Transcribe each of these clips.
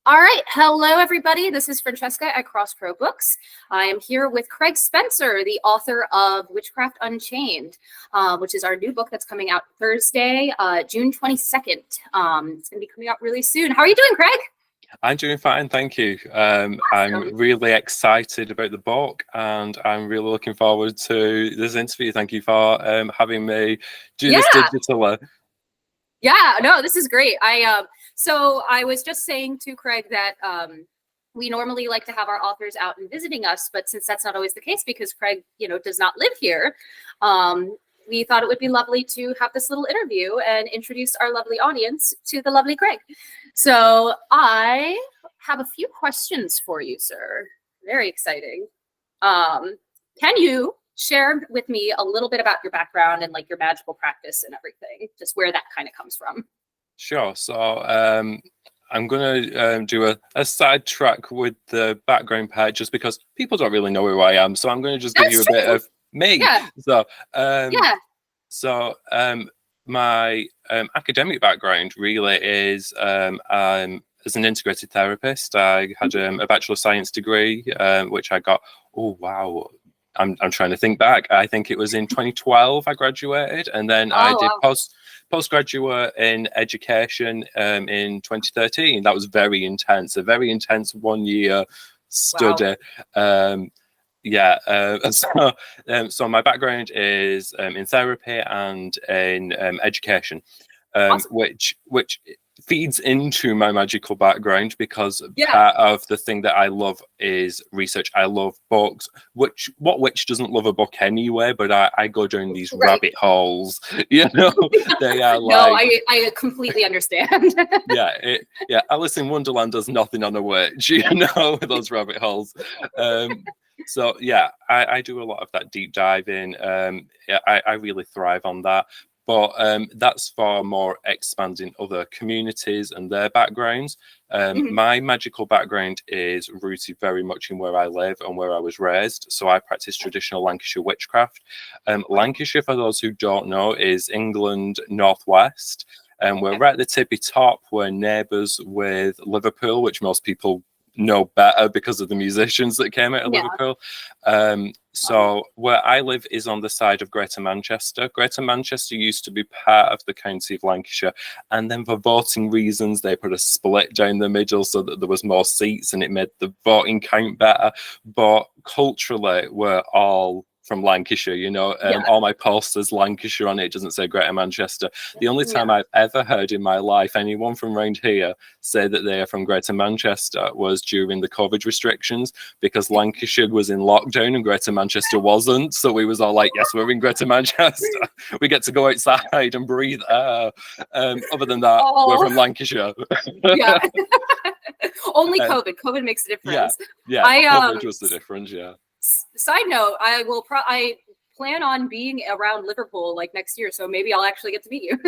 All right. Hello, everybody. This is Francesca at Crossroad Books. I am here with Craig Spencer, the author of Witchcraft, Unchained, which is our new book that's coming out Thursday, June 22nd. It's going to be coming out really soon. How are you doing, Craig? I'm doing fine, thank you. Awesome. I'm really excited about the book, and I'm really looking forward to this interview. Thank you for having me do this digitally. Yeah, no, this is great. So I was just saying to Craig that we normally like to have our authors out and visiting us, but since that's not always the case because Craig, does not live here, we thought it would be lovely to have this little interview and introduce our lovely audience to the lovely Craig. So I have a few questions for you, sir. Very exciting. Can you share with me a little bit about your background and like your magical practice and everything, just where that kind of comes from? Sure. So I'm going to do a sidetrack with the background part just because people don't really know who I am. So I'm going to just give you a bit of me. Yeah. So my academic background really is as an integrated therapist. I had a Bachelor of Science degree, which I got. Oh, wow. I'm trying to think back. I think it was in 2012 I graduated, and then I did postgraduate in education in 2013. That was very intense, a very intense 1 year study. Wow. So my background is in therapy and in education, which feeds into my magical background because part of the thing that I love is research. I love books. What witch doesn't love a book anyway? But I go down these rabbit holes. They are like. No, I completely understand. Alice in Wonderland does nothing on a witch. With those rabbit holes. So I do a lot of that deep diving. I really thrive on that. But that's for more expanding other communities and their backgrounds. My magical background is rooted very much in where I live and where I was raised. So I practice traditional Lancashire witchcraft. Lancashire, for those who don't know, is England northwest. And we're right at the tippy top. We're neighbours with Liverpool, which most people know better because of the musicians that came out of Liverpool. So where I live is on the side of Greater Manchester. Greater Manchester used to be part of the county of Lancashire, and then for voting reasons they put a split down the middle so that there was more seats and it made the voting count better. But culturally we're all from Lancashire, all my posts says Lancashire on it. It doesn't say Greater Manchester. The only time I've ever heard in my life anyone from around here say that they are from Greater Manchester was during the COVID restrictions, because Lancashire was in lockdown and Greater Manchester wasn't. So we was all like, yes, we're in Greater Manchester. We get to go outside and breathe air. Other than that, we're from Lancashire. Only COVID. COVID makes a difference. COVID was the difference, Side note, I plan on being around Liverpool like next year, so maybe I'll actually get to meet you.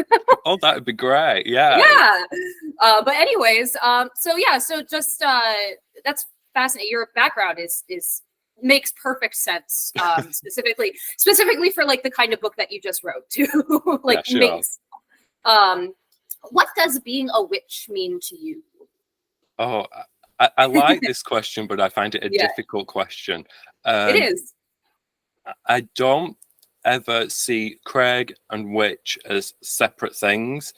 Oh, that would be great. But anyways, so just that's fascinating. Your background is makes perfect sense, specifically for like the kind of book that you just wrote too. What does being a witch mean to you? Oh, I like this question, but I find it a difficult question. It is. I don't ever see Craig and witch as separate things.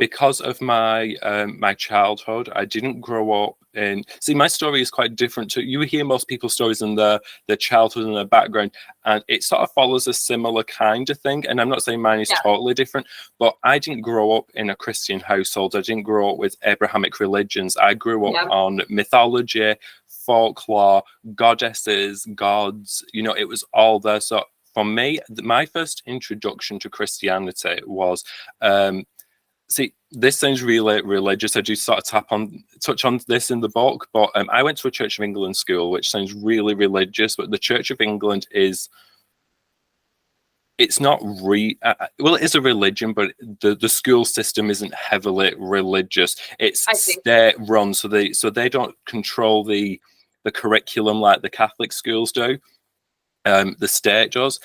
Because of my my childhood, I didn't grow up in. See, my story is quite different to you. Hear most people's stories in their childhood and their background, and it sort of follows a similar kind of thing. And I'm not saying mine is totally different, but I didn't grow up in a Christian household. I didn't grow up with Abrahamic religions. I grew up on mythology, folklore, goddesses, gods. It was all there. So for me, my first introduction to Christianity was. See, this sounds really religious. I do sort of touch on this in the book, but I went to a Church of England school, which sounds really religious, but the Church of England it's not well, it is a religion, but the school system isn't heavily religious. It's state run, so they don't control the curriculum like the Catholic schools do. The state does.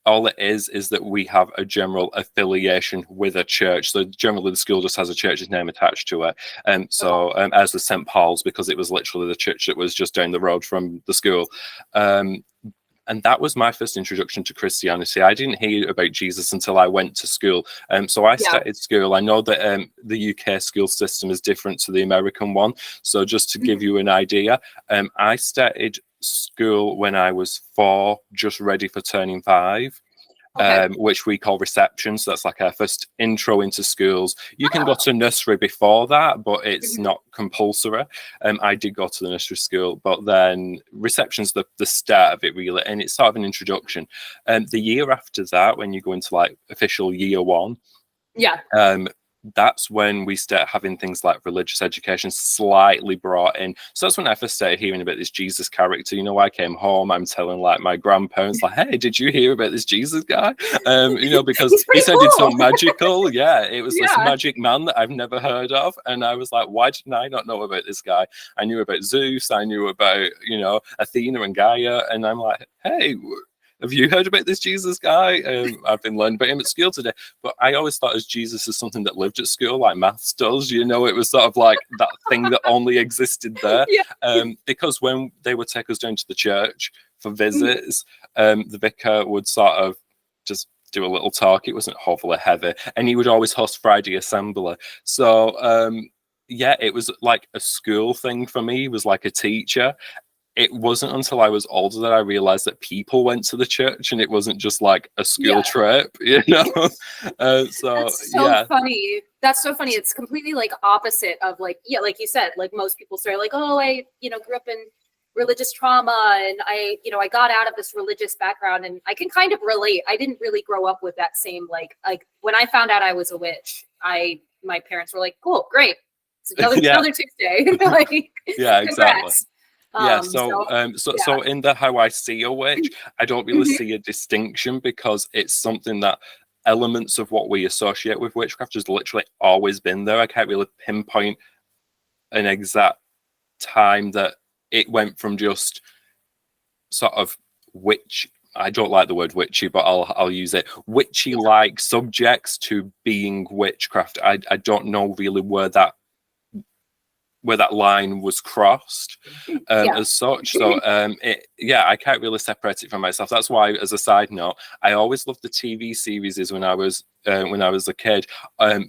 All it is that we have a general affiliation with a church. So generally, the school just has a church's name attached to it. As with St. Paul's, because it was literally the church that was just down the road from the school. And that was my first introduction to Christianity. I didn't hear about Jesus until I went to school. So I started school. I know that the UK school system is different to the American one. So just to give you an idea, I started school when I was 4, just ready for turning 5. Which we call reception. So that's like our first intro into schools. You can go to nursery before that, but it's not compulsory. I did go to the nursery school, but then reception's the start of it, really, and it's sort of an introduction. The year after that, when you go into like official year 1, that's when we start having things like religious education slightly brought in. So that's when I first started hearing about this Jesus character. You know, I came home, I'm telling like my grandparents, like, hey, did you hear about this Jesus guy? You know, because he sounded so magical. Yeah, it was this magic man that I've never heard of. And I was like, why didn't I not know about this guy? I knew about Zeus, I knew about, you know, Athena and Gaia. And I'm like, hey, have you heard about this Jesus guy? I've been learning about him at school today. But I always thought as Jesus as something that lived at school, like maths does. You know, it was sort of like that thing that only existed there. Because when they would take us down to the church for visits, the vicar would sort of just do a little talk. It wasn't awfully heavy. And he would always host Friday assembly. So, it was like a school thing for me. He was like a teacher. It wasn't until I was older that I realized that people went to the church and it wasn't just like a school trip, you know? That's so funny. That's so funny. It's completely like opposite of like, like you said, like most people say like, oh, I, grew up in religious trauma and I got out of this religious background, and I can kind of relate. I didn't really grow up with that same, like when I found out I was a witch, my parents were like, cool, great. It's another Tuesday. Like, exactly. Congrats. So in the how I see a witch, I don't really see a distinction, because it's something that elements of what we associate with witchcraft has literally always been there. I can't really pinpoint an exact time that it went from just sort of witch. I don't like the word witchy, but I'll use it. Witchy-like subjects to being witchcraft. I don't know really where that line was crossed as such. So I can't really separate it from myself. That's why, as a side note, I always loved the TV series when I was a kid,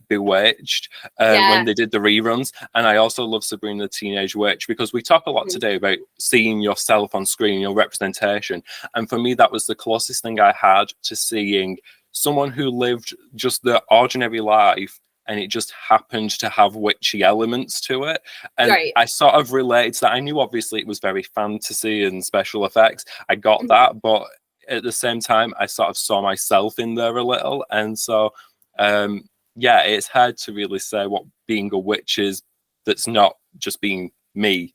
Bewitched, when they did the reruns. And I also love Sabrina the Teenage Witch, because we talk a lot today about seeing yourself on screen, your representation. And for me, that was the closest thing I had to seeing someone who lived just the ordinary life, and it just happened to have witchy elements to it. And I sort of related to that. I knew obviously it was very fantasy and special effects. I got that, but at the same time, I sort of saw myself in there a little. And so, it's hard to really say what being a witch is that's not just being me.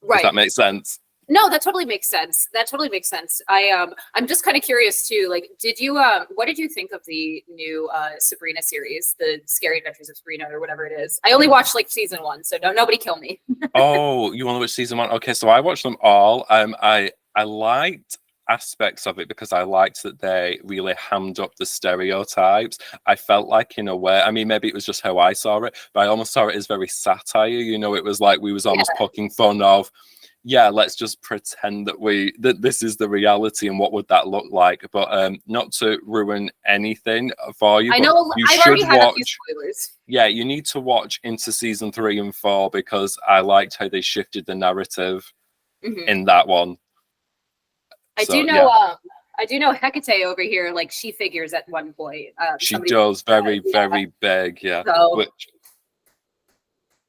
Does that make sense? No, that totally makes sense. I'm just kind of curious too. Like, what did you think of the new Sabrina series, the Scary Adventures of Sabrina, or whatever it is? I only watched like season 1, so nobody kill me. Oh, you want to watch season 1? Okay, so I watched them all. I liked aspects of it because I liked that they really hammed up the stereotypes. I felt like, in a way, I mean, maybe it was just how I saw it, but I almost saw it as very satire. You know, it was like we was almost poking fun of, let's just pretend that this is the reality, and what would that look like? But not to ruin anything for you. I know I've already had a few spoilers. Yeah, you need to watch into season 3 and 4, because I liked how they shifted the narrative in that one. I do know Hecate over here, like she figures at one point. She does very big, So, which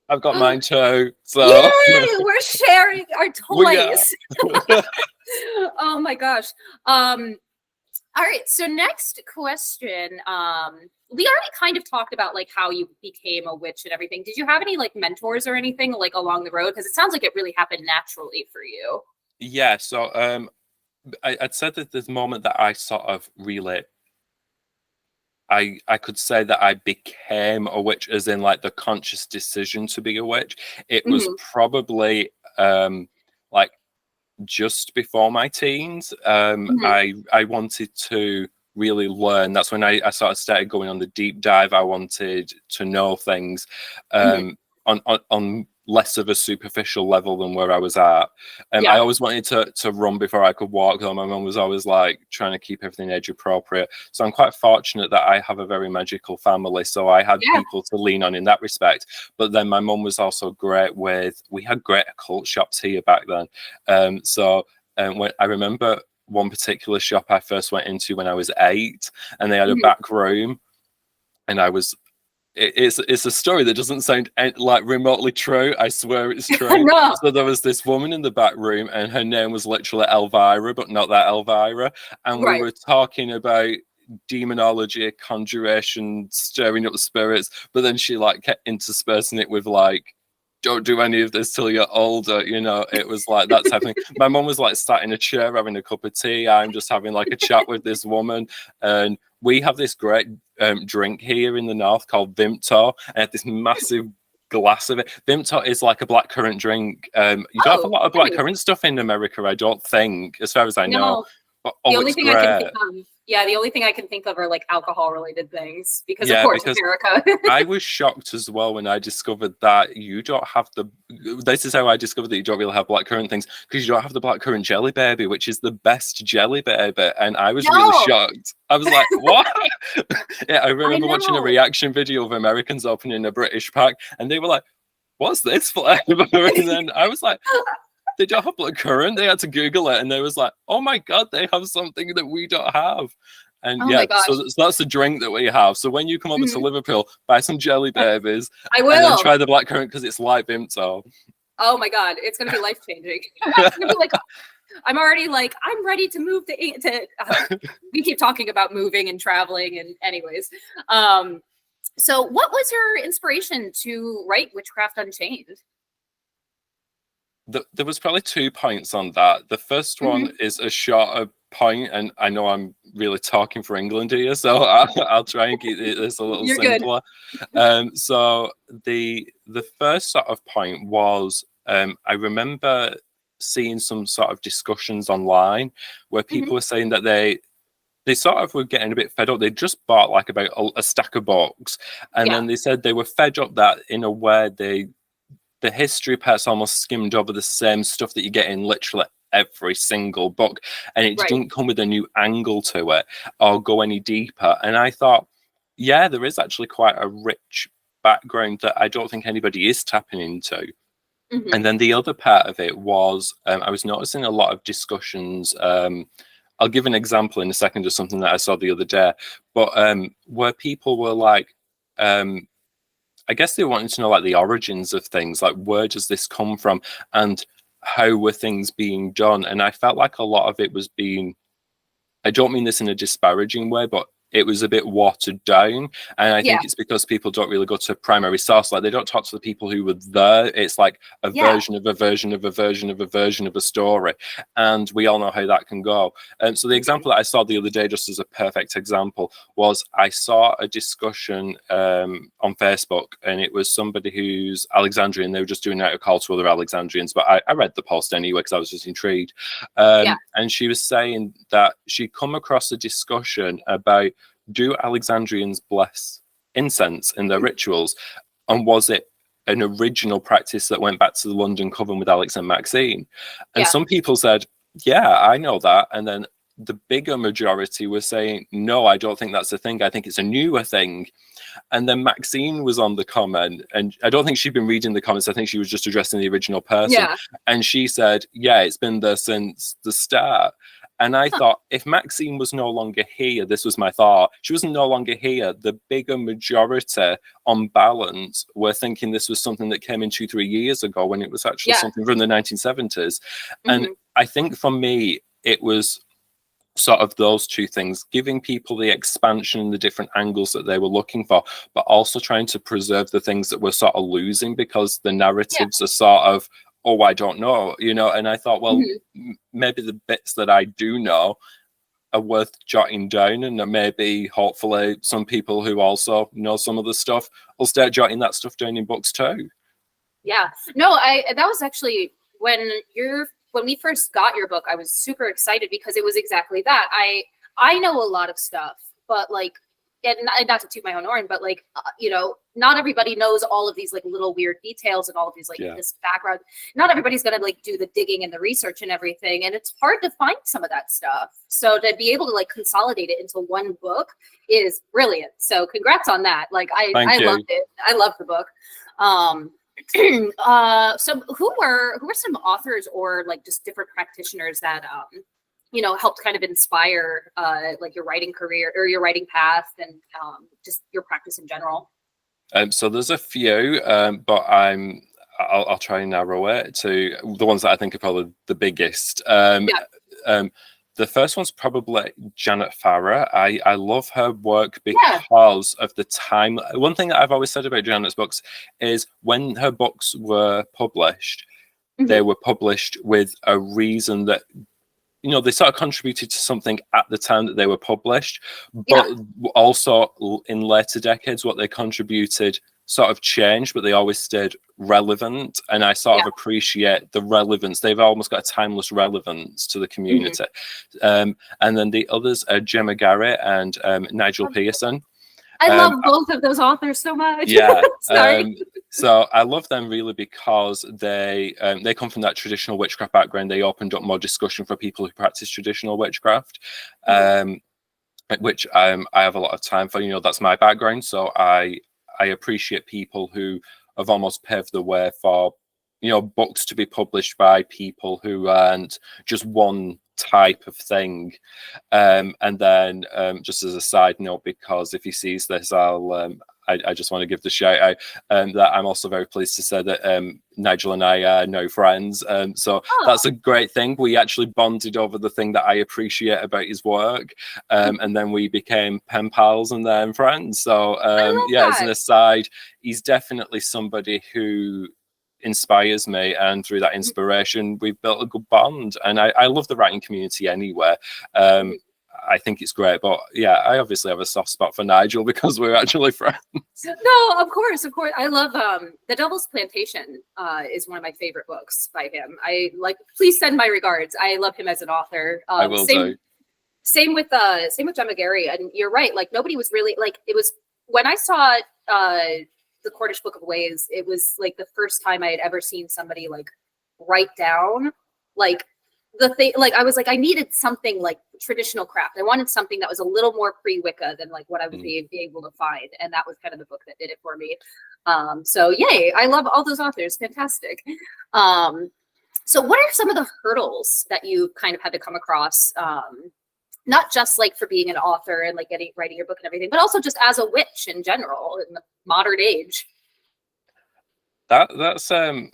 I've got mine too. So yay, we're sharing our toys. Oh my gosh. All right. So next question. We already kind of talked about like how you became a witch and everything. Did you have any like mentors or anything like along the road? Because it sounds like it really happened naturally for you. Yeah. So I'd said that the moment that I sort of really I could say that I became a witch, as in like the conscious decision to be a witch. It was probably like just before my teens. I wanted to really learn. That's when I sort of started going on the deep dive. I wanted to know things on less of a superficial level than where I was at. I always wanted to run before I could walk, though my mum was always like trying to keep everything age appropriate. So I'm quite fortunate that I have a very magical family. So I had people to lean on in that respect. But then my mum was also great with, we had great occult shops here back then. When I remember one particular shop I first went into when I was 8, and they had a back room, and it's a story that doesn't sound like remotely true. I swear it's true. No. So there was this woman in the back room, and her name was literally Elvira, but not that Elvira. And we were talking about demonology, conjuration, stirring up spirits, but then she like kept interspersing it with like, don't do any of this till you're older, you know. It was like that type of thing. My mum was like sat in a chair having a cup of tea. I'm just having like a chat with this woman, and we have this great drink here in the north called Vimto. I had this massive glass of it. Vimto is like a blackcurrant drink. You don't have a lot of blackcurrant stuff in America, I don't think, as far as I know. But, the only thing I can think of, the only thing I can think of are like alcohol-related things, because of course, America. I was shocked as well when I discovered that you don't have the. This is how I discovered that you don't really have blackcurrant things, because you don't have the blackcurrant jelly baby, which is the best jelly baby, and I was really shocked. I was like, what? I remember watching a reaction video of Americans opening a British pack, and they were like, "What's this flavor?" And then I was like, they don't have blackcurrant. They had to Google it, and they was like, "Oh my god, they have something that we don't have." And so that's the drink that we have. So when you come over to Liverpool, buy some jelly babies. I will. And then try the blackcurrant, because it's like Vimto. Oh my god, it's gonna be life changing. Like, I'm already like, I'm ready to move to. We keep talking about moving and traveling, and anyways. So what was your inspiration to write Witchcraft Unchained? There was probably 2 points on that. The first one is a shorter point, and I know I'm really talking for England here, so I'll try and keep this a little simpler. So the first sort of point was, I remember seeing some sort of discussions online where people were saying that they sort of were getting a bit fed up. They just bought like about a stack of books, and then they said they were fed up that in a way the history parts almost skimmed over the same stuff that you get in literally every single book, and it didn't come with a new angle to it or go any deeper. And I thought, yeah, there is actually quite a rich background that I don't think anybody is tapping into. And then the other part of it was, I was noticing a lot of discussions. I'll give an example in a second of something that I saw the other day, but where people were like, I guess they wanted to know like the origins of things, like where does this come from, and how were things being done. And I felt like a lot of it was being, I don't mean this in a disparaging way, but it was a bit watered down. And I think it's because people don't really go to primary source. Like they don't talk to the people who were there. It's like a version of a version of a version of a version of a story. And we all know how that can go. So the example that I saw the other day, just as a perfect example, was I saw a discussion on Facebook, and it was somebody who's Alexandrian. They were just doing out a call to other Alexandrians, but I read the post anyway because I was just intrigued. And she was saying that she'd come across a discussion about, do Alexandrians bless incense in their rituals? And was it an original practice that went back to the London Coven with Alex and Maxine? And some people said, yeah, I know that. And then the bigger majority were saying, no, I don't think that's a thing. I think it's a newer thing. And then Maxine was on the comment, and I don't think she'd been reading the comments. I think she was just addressing the original person. And she said, yeah, it's been there since the start. And I thought, if Maxine was no longer here, this was my thought, she was no longer here, the bigger majority on balance were thinking this was something that came in 2-3 years ago, when it was actually something from the 1970s. And I think for me, it was sort of those two things, giving people the expansion and the different angles that they were looking for, but also trying to preserve the things that we're sort of losing because the narratives are sort of, oh, I don't know, you know. And I thought, well, maybe the bits that I do know are worth jotting down, and maybe hopefully some people who also know some of the stuff will start jotting that stuff down in books too. Yeah, no, that was actually when your when we first got your book, I was super excited because it was exactly that. I know a lot of stuff, but like, and not to toot my own horn, but like, you know, not everybody knows all of these like little weird details and all of these like this background. Not everybody's gonna like do the digging and the research and everything, and it's hard to find some of that stuff. So to be able to like consolidate it into one book is brilliant. So congrats on that. Like I loved it. I loved the book. So who were some authors or like just different practitioners that you know, helped kind of inspire like your writing career or your writing path and just your practice in general? So there's a few, but I'll try and narrow it to the ones that I think are probably the biggest. The first one's probably Janet Farrar. I love her work because of the time. One thing that I've always said about Janet's books is when her books were published, they were published with a reason that, you know, they sort of contributed to something at the time that they were published, but also in later decades, what they contributed sort of changed, but they always stayed relevant. And I sort of appreciate the relevance. They've almost got a timeless relevance to the community. And then the others are Gemma Garrett and Nigel Pearson. I love both of those authors so much. Yeah. Sorry. So I love them really because they come from that traditional witchcraft background. They opened up more discussion for people who practice traditional witchcraft, which I have a lot of time for. You know, that's my background. So I appreciate people who have almost paved the way for, you know, books to be published by people who aren't just one type of thing. And then just as a side note, because if he sees this, I just want to give the shout out that I'm also very pleased to say that Nigel and I are now friends. So that's a great thing. We actually bonded over the thing that I appreciate about his work. And then we became pen pals and then friends. So as an aside, he's definitely somebody who inspires me, and through that inspiration we've built a good bond. And I love the writing community anyway. I think it's great, but yeah, I obviously have a soft spot for Nigel because we're actually friends. No, of course. I love The Devil's Plantation is one of my favorite books by him. I like, please send my regards. I love him as an author. I will do. Same with Gemma Gary. And you're right, like nobody was really like, it was when I saw the Cornish Book of Ways, it was like the first time I had ever seen somebody like write down like the thing. Like I was like, I needed something like traditional craft. I wanted something that was a little more pre-Wicca than like what I would be able to find, and that was kind of the book that did it for me. So yay, I love all those authors. Fantastic. So what are some of the hurdles that you kind of had to come across? Not just like for being an author and like writing your book and everything, but also just as a witch in general in the modern age. That's I'm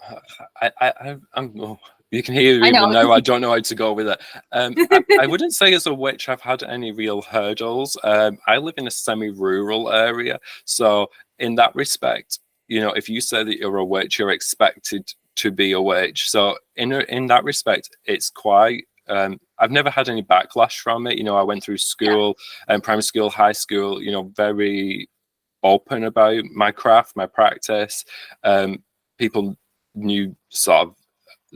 you can hear even now I don't know how to go with it. I wouldn't say as a witch I've had any real hurdles. I live in a semi-rural area, so in that respect, you know, if you say that you're a witch, you're expected to be a witch. So in that respect, it's quite I've never had any backlash from it. You know, I went through school and primary school, high school, you know, very open about my craft, my practice. People knew sort of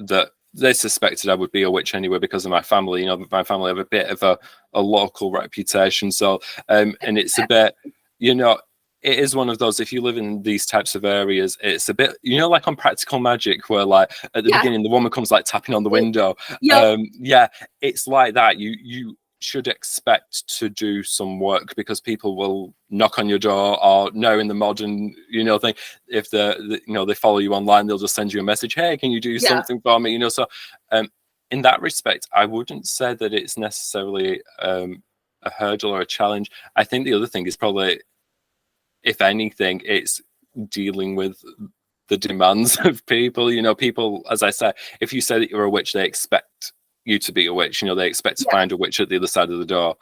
that they suspected I would be a witch anyway because of my family. You know, my family have a bit of a local reputation. So, and it's a bit, you know, it is one of those, if you live in these types of areas, it's a bit, you know, like on Practical Magic, where like at the beginning, the woman comes like tapping on the window. It's like that. You should expect to do some work because people will knock on your door, or now in the modern, you know, thing, if you know, they follow you online, they'll just send you a message, hey, can you do something for me, you know? So in that respect, I wouldn't say that it's necessarily a hurdle or a challenge. I think the other thing is probably, if anything, it's dealing with the demands of people. You know, people, as I said, if you say that you're a witch, they expect you to be a witch. You know, they expect to find a witch at the other side of the door.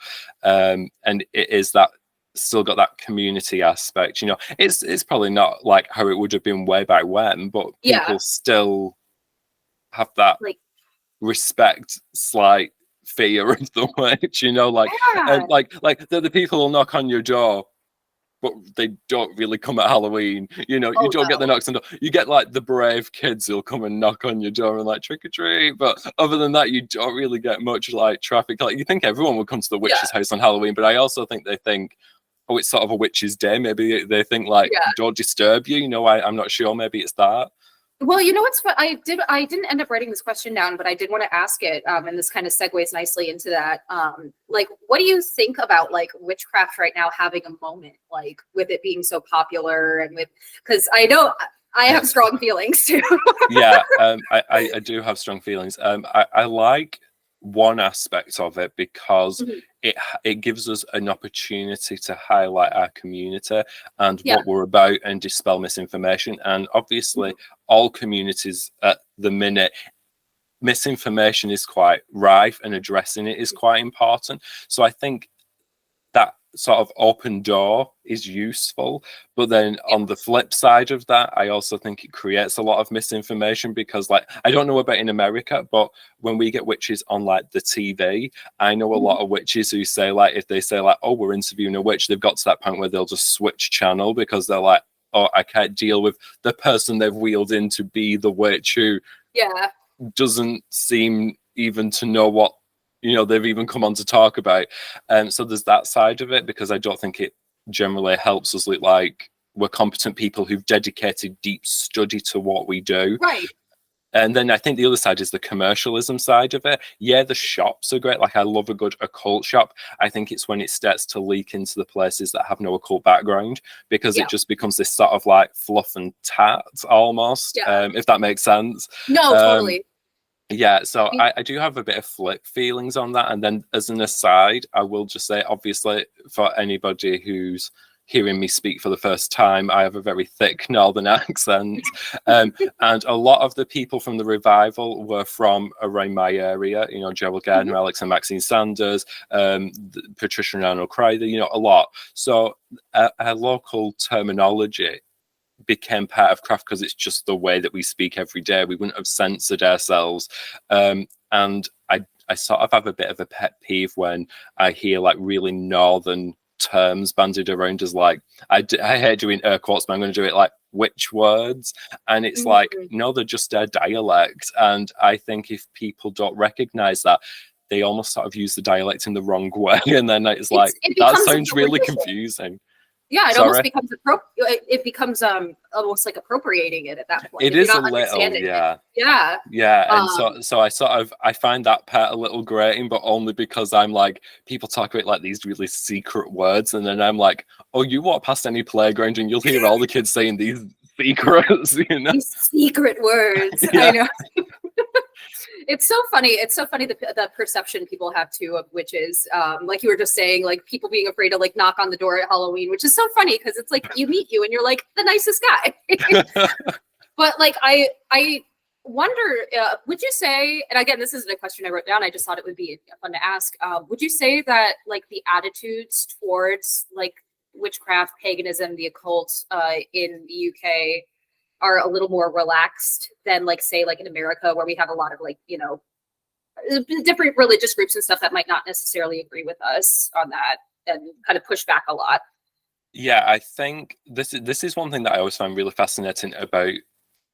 And it is that still got that community aspect. You know, it's probably not like how it would have been way back when, but people still have that like respect, slight fear of the witch. You know, like and like the people will knock on your door but they don't really come at Halloween. You know, you Oh, don't get the no. knocks on the door. You get like the brave kids who'll come and knock on your door and like trick or treat. But other than that, you don't really get much like traffic. Like you think everyone would come to the witch's house on Halloween, but I also think they think, oh, it's sort of a witch's day. Maybe they think like, Yeah. don't disturb you. You know, I'm not sure. Maybe it's that. Well, you know what's what I didn't end up writing this question down, but I did want to ask it. And this kind of segues nicely into that. Like, what do you think about like witchcraft right now having a moment, like with it being so popular and because I know I have strong feelings too. Yeah, I do have strong feelings. I like one aspect of it because it gives us an opportunity to highlight our community and what we're about and dispel misinformation. And obviously, all communities at the minute, misinformation is quite rife and addressing it is quite important. So I think that sort of open door is useful, but then on the flip side of that, I also think it creates a lot of misinformation because, like, I don't know about in America, but when we get witches on like the TV, I know a lot of witches who say like, if they say like, oh, we're interviewing a witch, they've got to that point where they'll just switch channel because they're like, oh, I can't deal with the person they've wheeled in to be the witch who doesn't seem even to know what, you know, they've even come on to talk about. So there's that side of it, because I don't think it generally helps us look like we're competent people who've dedicated deep study to what we do. Right. And then I think the other side is the commercialism side of it. Yeah, the shops are great. Like, I love a good occult shop. I think it's when it starts to leak into the places that have no occult background, because it just becomes this sort of like fluff and tat almost, if that makes sense. No, totally. Yeah, so I do have a bit of flip feelings on that. And then as an aside, I will just say, obviously, for anybody who's hearing me speak for the first time, I have a very thick northern accent. And a lot of the people from the revival were from around my area, you know, Gerald Gardner, Alex and Maxine Sanders, Patricia and Arnold Crider, you know, a lot. So our local terminology became part of craft because it's just the way that we speak every day. We wouldn't have censored ourselves. And I sort of have a bit of a pet peeve when I hear like really northern terms bandied around as like, I hate doing air quotes, but I'm going to do it like witch words. And it's like, no, they're just a dialect. And I think if people don't recognize that, they almost sort of use the dialect in the wrong way. And then it's like, that sounds really confusing. Yeah, it almost becomes it becomes almost like appropriating it at that point. It is a little, yeah. And so I sort of I find that part a little grating, but only because I'm like, people talk about like these really secret words, and then I'm like, oh, you walk past any playground and you'll hear all the kids saying these secrets, you know, these secret words. I know. It's so funny. It's so funny the perception people have too of witches. Like you were just saying, like people being afraid to like knock on the door at Halloween, which is so funny because it's like you meet you and you're like the nicest guy. But like I wonder, would you say? And again, this isn't a question I wrote down. I just thought it would be fun to ask. Would you say that like the attitudes towards like witchcraft, paganism, the occult in the UK are a little more relaxed than like say like in America, where we have a lot of like, you know, different religious groups and stuff that might not necessarily agree with us on that and kind of push back a lot? Yeah, I think this is one thing that I always find really fascinating about.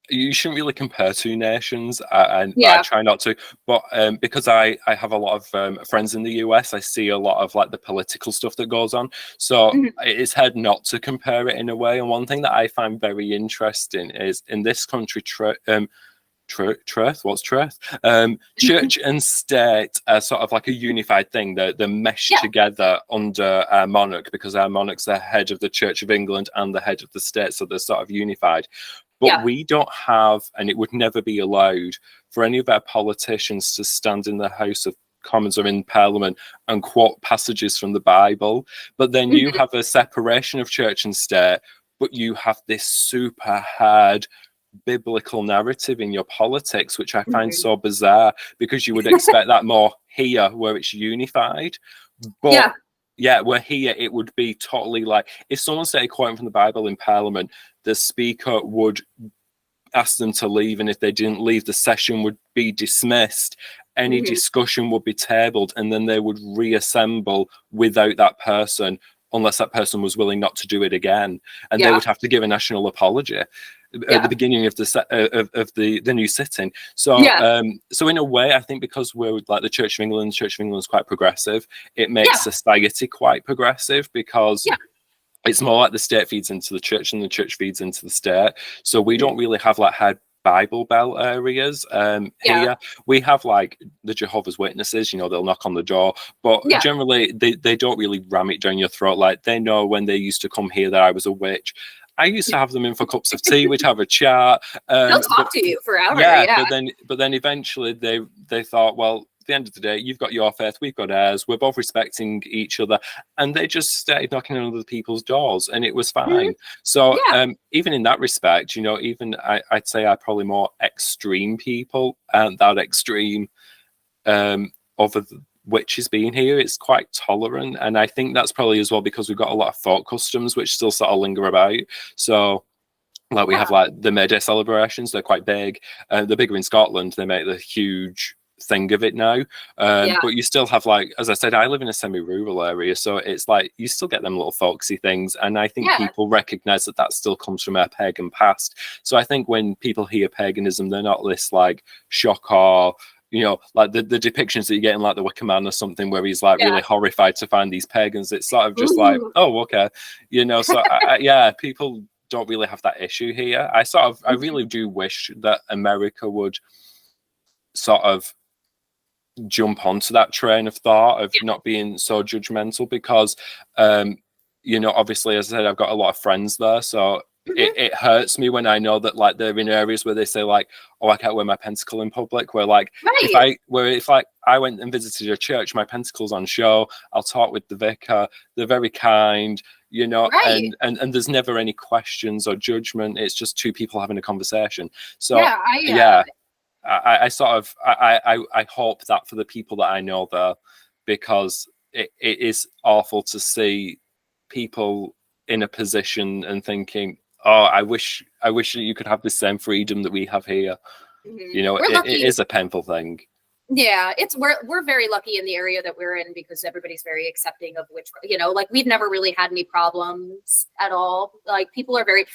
You shouldn't really compare two nations, and I try not to. But because I have a lot of friends in the US, I see a lot of like the political stuff that goes on. So it's hard not to compare it in a way. And one thing that I find very interesting is in this country, truth? What's truth? Church and state are sort of like a unified thing. They're meshed together under our monarch, because our monarch's the head of the Church of England and the head of the state, so they're sort of unified. But we don't have, and it would never be allowed for any of our politicians to stand in the House of Commons or in Parliament and quote passages from the Bible. But then you have a separation of church and state, but you have this super hard biblical narrative in your politics, which I find so bizarre, because you would expect that more here where it's unified. But where here it would be totally like, if someone said a quote from the Bible in Parliament, the speaker would ask them to leave, and if they didn't leave, the session would be dismissed. Any discussion would be tabled, and then they would reassemble without that person unless that person was willing not to do it again, and they would have to give a national apology at the beginning of the new sitting. So so in a way, I think because we're like the Church of England is quite progressive, it makes society quite progressive, because it's more like the state feeds into the church and the church feeds into the state. So we don't really have like hard Bible Belt areas here. We have like the Jehovah's Witnesses, you know, they'll knock on the door, but generally they don't really ram it down your throat. Like, they know when they used to come here that I was a witch. I used to have them in for cups of tea. We'd have a chat. They'll talk to you forever. But then eventually they thought, well, at the end of the day, you've got your faith, we've got ours. We're both respecting each other, and they just started knocking on other people's doors, and it was fine. So even in that respect, you know, even I'd say I probably more extreme people, and that extreme over the witches being here, it's quite tolerant, and I think that's probably as well because we've got a lot of folk customs which still sort of linger about. So like we have like the May Day celebrations, they're quite big. They're bigger in Scotland. They make the huge thing of it now, but you still have, like, as I said, I live in a semi-rural area, so it's like you still get them little folksy things, and I think people recognize that still comes from our pagan past. So I think when people hear paganism, they're not this like shock, or you know, like the depictions that you get in like the Wicker Man or something, where he's like really horrified to find these pagans. It's sort of just like, oh, okay, you know. So people don't really have that issue here. I really do wish that America would sort of jump onto that train of thought of not being so judgmental, because you know, obviously, as I said, I've got a lot of friends there, so it hurts me when I know that like they're in areas where they say like, oh, I can't wear my pentacle in public, where like if I went and visited a church, my pentacle's on show, I'll talk with the vicar, they're very kind, you know, and there's never any questions or judgment. It's just two people having a conversation. So I sort of I hope that for the people that I know there, because it is awful to see people in a position and thinking, oh, I wish that you could have the same freedom that we have here. You know, it is a painful thing. Yeah, we're very lucky in the area that we're in, because everybody's very accepting of witchcraft. You know, like we've never really had any problems at all. Like people are very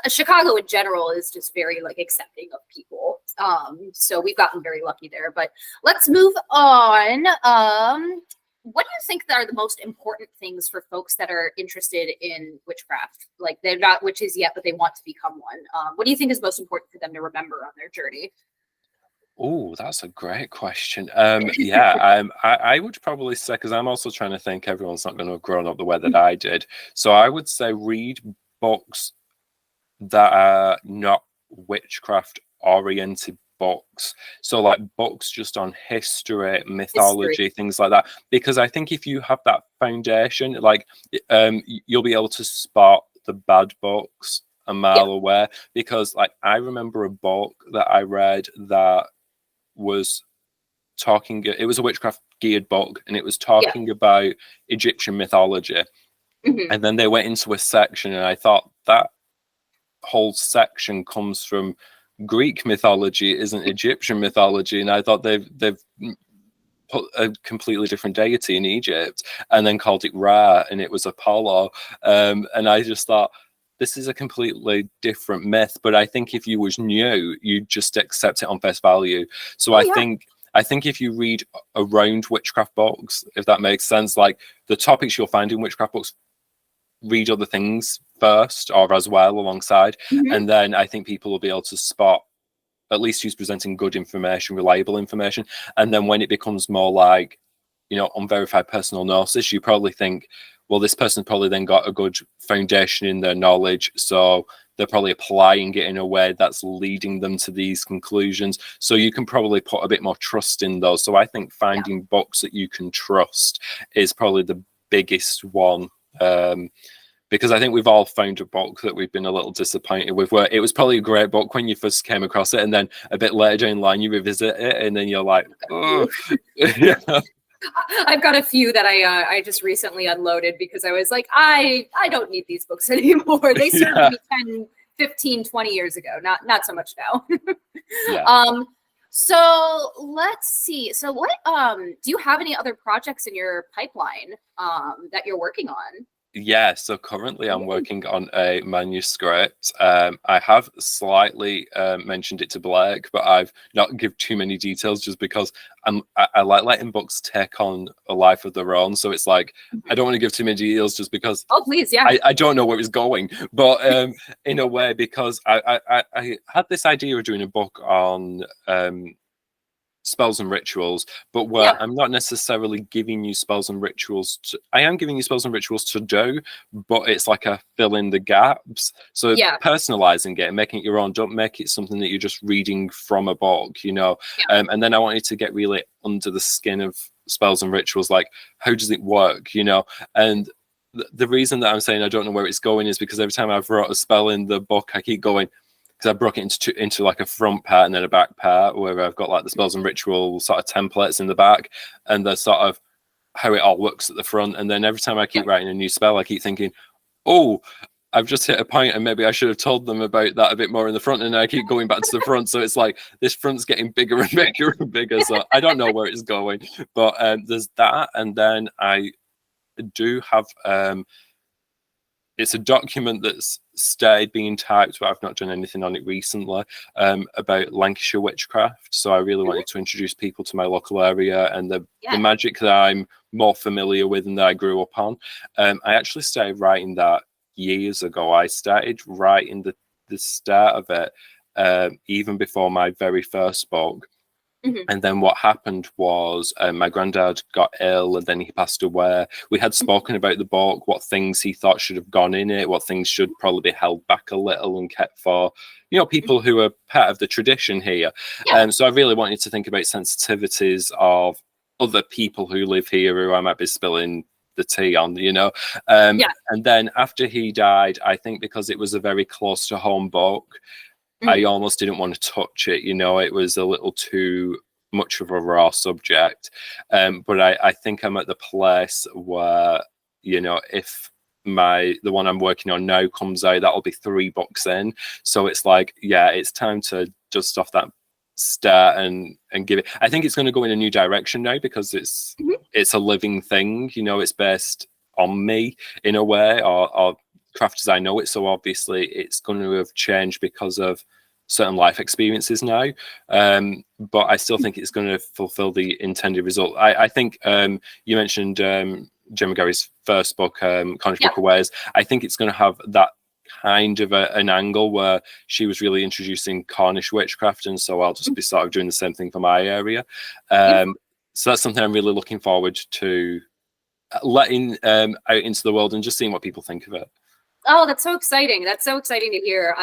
Chicago in general is just very like accepting of people. So we've gotten very lucky there. But let's move on. What do you think are the most important things for folks that are interested in witchcraft? Like they're not witches yet, but they want to become one. What do you think is most important for them to remember on their journey? Oh, that's a great question. I would probably say, because I'm also trying to think everyone's not going to have grown up the way that I did. So I would say read books that are not witchcraft oriented books. So like books just on history, mythology, things like that. Because I think if you have that foundation, like you'll be able to spot the bad books a mile away. Because like I remember a book that I read that was talking, it was a witchcraft geared book, and it was talking about Egyptian mythology. And then they went into a section, and I thought that whole section comes from Greek mythology, it isn't Egyptian mythology. And I thought they've put a completely different deity in Egypt and then called it Ra, and it was Apollo. And I just thought, this is a completely different myth. But I think if you was new, you'd just accept it on face value. So I think if you read around witchcraft books, if that makes sense, like the topics you'll find in witchcraft books, read other things first or as well alongside. And then I think people will be able to spot at least who's presenting good information, reliable information. And then when it becomes more like, you know, unverified personal gnosis, you probably think, well, this person probably then got a good foundation in their knowledge, so they're probably applying it in a way that's leading them to these conclusions. So you can probably put a bit more trust in those. So I think finding books that you can trust is probably the biggest one. Because I think we've all found a book that we've been a little disappointed with, where it was probably a great book when you first came across it, and then a bit later down the line you revisit it, and then you're like, oh. I've got a few that I just recently unloaded because I was like, I don't need these books anymore. They served me 10, 15, 20 years ago. Not so much now. So let's see. So what do you have any other projects in your pipeline that you're working on? Yeah, so currently I'm working on a manuscript. I have slightly mentioned it to Blake, but I've not give too many details just because I like letting books take on a life of their own. So it's like I don't want to give too many details just because Oh, please, yeah. I don't know where it's going. But in a way, because I had this idea of doing a book on spells and rituals, but where Yeah. I'm not necessarily giving you spells and rituals to, I am giving you spells and rituals to do, but it's like a fill in the gaps. So Yeah. personalizing it and making it your own, don't make it something that you're just reading from a book, you know. Yeah. And then I wanted to get really under the skin of spells and rituals, like how does it work, you know. And the reason that I'm saying I don't know where it's going is because every time I've wrote a spell in the book, I keep going, because I broke it into like a front part and then a back part where I've got like the spells and ritual sort of templates in the back and the sort of how it all looks at the front. And then every time I keep writing a new spell, I keep thinking, oh, I've just hit a point and maybe I should have told them about that a bit more in the front. And I keep going back to the front. So it's like this front's getting bigger and bigger and bigger. So I don't know where it's going, but there's that. And then I do have it's a document that's stayed being typed, but I've not done anything on it recently, about Lancashire witchcraft. So I really wanted to introduce people to my local area and the magic that I'm more familiar with and that I grew up on. I actually started writing that years ago. I started writing the start of it even before my very first book. And then what happened was my granddad got ill and then he passed away. We had spoken about the book, what things he thought should have gone in it, what things should probably be held back a little and kept for, you know, people who are part of the tradition here. So I really wanted to think about sensitivities of other people who live here who I might be spilling the tea on, you know. And then after he died, I think because it was a very close to home book, I almost didn't want to touch it, you know. It was a little too much of a raw subject. But I think I'm at the place where, you know, if the one I'm working on now comes out, that'll be 3 books in. So it's like, yeah, it's time to dust off that start and give it. I think it's going to go in a new direction now because it's a living thing, you know. It's based on me in a way, or craft as I know it. So obviously it's going to have changed because of certain life experiences now. But I still think it's going to fulfill the intended result. I think you mentioned Gemma Gary's first book, Cornish Book of Wares. I think it's going to have that kind of an angle where she was really introducing Cornish witchcraft, and so I'll just be sort of doing the same thing for my area. So that's something I'm really looking forward to letting out into the world and just seeing what people think of it. Oh, that's so exciting. That's so exciting to hear.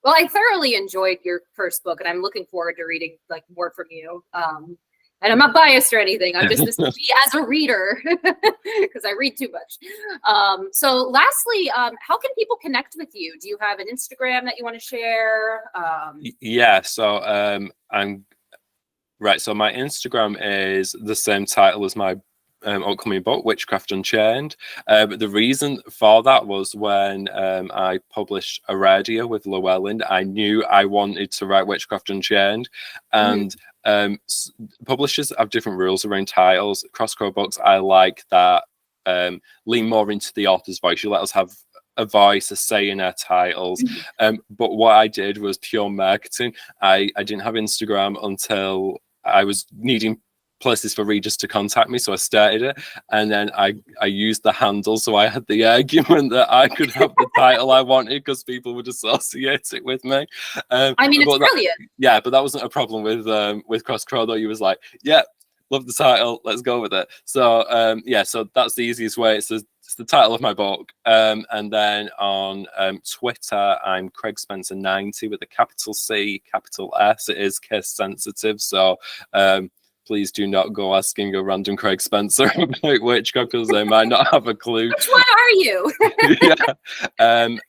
Well, I thoroughly enjoyed your first book, and I'm looking forward to reading like more from you. And I'm not biased or anything. I'm just this me as a reader because I read too much. So lastly, how can people connect with you? Do you have an Instagram that you want to share? Yeah, so I'm right. So my Instagram is the same title as my upcoming book, Witchcraft Unchained. But the reason for that was when I published a radio with Llewellyn, I knew I wanted to write Witchcraft Unchained, and publishers have different rules around titles. Crosscrow Books, I like that lean more into the author's voice. You let us have a voice, a say in our titles. But what I did was pure marketing. I didn't have Instagram until I was needing places for readers to contact me, so I started it, and then I used the handle, so I had the argument that I could have the title I wanted because people would associate it with me. I mean, it's brilliant. Yeah, but that wasn't a problem with Crosscrow, though. He was like, yeah, love the title, let's go with it. So yeah, so that's the easiest way. It's the title of my book. And then on Twitter, I'm Craig Spencer 90 with a capital C, capital S. It is case sensitive, so please do not go asking a random Craig Spencer about witchcraft because they might not have a clue. Which one are you?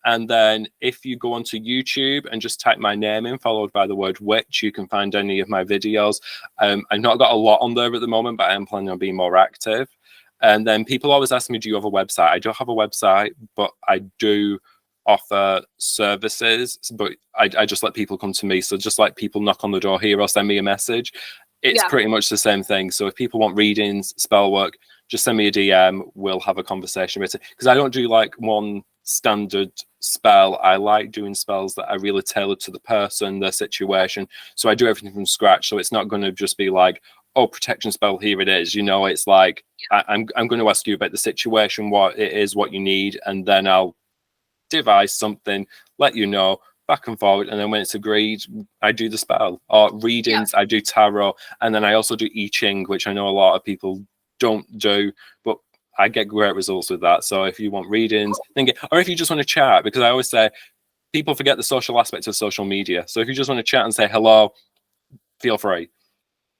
And then if you go onto YouTube and just type my name in, followed by the word witch, you can find any of my videos. I've not got a lot on there at the moment, but I am planning on being more active. And then people always ask me, do you have a website? I don't have a website, but I do offer services, but I just let people come to me. So just like people knock on the door here or send me a message, it's pretty much the same thing. So if people want readings, spell work, just send me a DM. We'll have a conversation with it, because I don't do like one standard spell. I like doing spells that are really tailored to the person, their situation. So I do everything from scratch. So it's not going to just be like, oh, protection spell, here it is. You know, it's like I'm going to ask you about the situation, what it is, what you need, and then I'll devise something, let you know, back and forward, and then when it's agreed, I do the spell. Or readings, I do tarot, and then I also do I Ching, which I know a lot of people don't do, but I get great results with that. So if you want readings, or if you just want to chat, because I always say people forget the social aspect of social media. So if you just want to chat and say hello, feel free.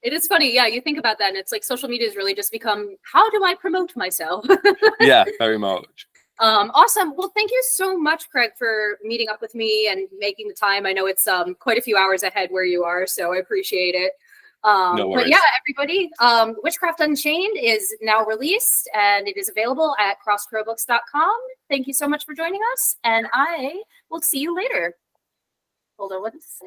It is funny. Yeah, you think about that, and it's like social media has really just become, how do I promote myself? Yeah, very much. Awesome. Well, thank you so much, Craig, for meeting up with me and making the time. I know it's quite a few hours ahead where you are, so I appreciate it. No worries. But yeah, everybody, Witchcraft Unchained is now released, and it is available at crosscrowbooks.com. Thank you so much for joining us, and I will see you later. Hold on, what is